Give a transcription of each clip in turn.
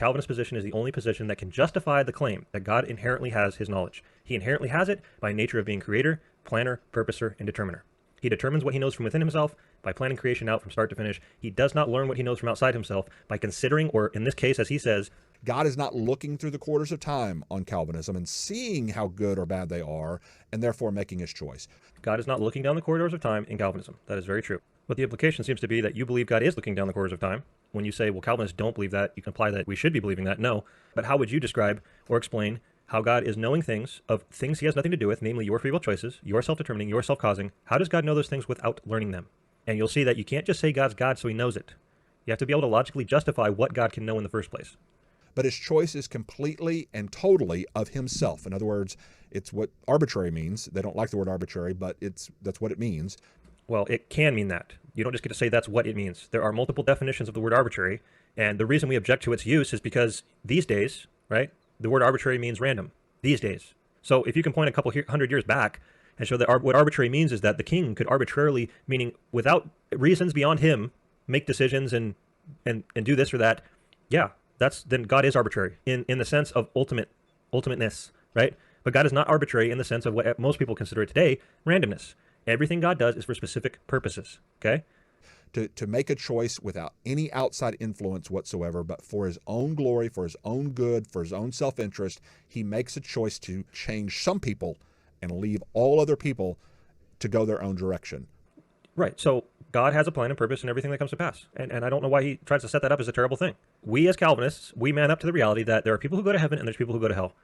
Calvinist position is the only position that can justify the claim that God inherently has his knowledge. He inherently has it by nature of being creator, planner, purposer, and determiner. He determines what he knows from within himself by planning creation out from start to finish. He does not learn what he knows from outside himself by considering, or in this case, as he says, God is not looking through the quarters of time on Calvinism and seeing how good or bad they are, and therefore making his choice. God is not looking down the corridors of time in Calvinism. That is very true. But the implication seems to be that you believe God is looking down the corridors of time. When you say, well, Calvinists don't believe that, you can imply that we should be believing that. No. But how would you describe or explain how God is knowing things of things he has nothing to do with, namely your free will choices, your self-determining, your self-causing? How does God know those things without learning them? And you'll see that you can't just say God's God so he knows it. You have to be able to logically justify what God can know in the first place. But his choice is completely and totally of himself. In other words, it's what arbitrary means. They don't like the word arbitrary, but that's what it means. Well, it can mean that. You don't just get to say that's what it means. There are multiple definitions of the word arbitrary, and the reason we object to its use is because these days, right, the word arbitrary means random, these days. So if you can point a couple hundred years back and show that what arbitrary means is that the king could arbitrarily, meaning without reasons beyond him, make decisions and do this or that, yeah, then God is arbitrary in the sense of ultimateness, right? But God is not arbitrary in the sense of what most people consider it today, randomness. Everything God does is for specific purposes, okay? To make a choice without any outside influence whatsoever, but for his own glory, for his own good, for his own self-interest, he makes a choice to change some people and leave all other people to go their own direction. Right. So God has a plan and purpose in everything that comes to pass. And I don't know why he tries to set that up as a terrible thing. We as Calvinists, we man up to the reality that there are people who go to heaven and there's people who go to hell.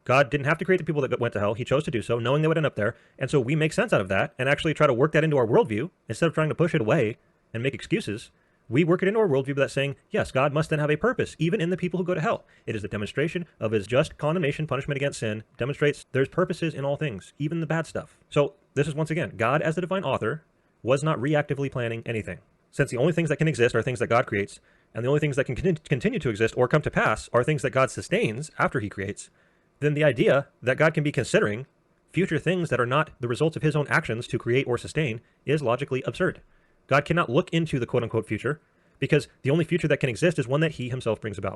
God didn't have to create the people that went to hell. He chose to do so, knowing they would end up there. And so we make sense out of that and actually try to work that into our worldview instead of trying to push it away and make excuses. We work it into our worldview by that saying, yes, God must then have a purpose, even in the people who go to hell. It is a demonstration of his just condemnation, punishment against sin, demonstrates there's purposes in all things, even the bad stuff. So this is once again, God as the divine author was not reactively planning anything. Since the only things that can exist are things that God creates, and the only things that can continue to exist or come to pass are things that God sustains after he creates, then the idea that God can be considering future things that are not the results of his own actions to create or sustain is logically absurd. God cannot look into the quote-unquote future because the only future that can exist is one that he himself brings about.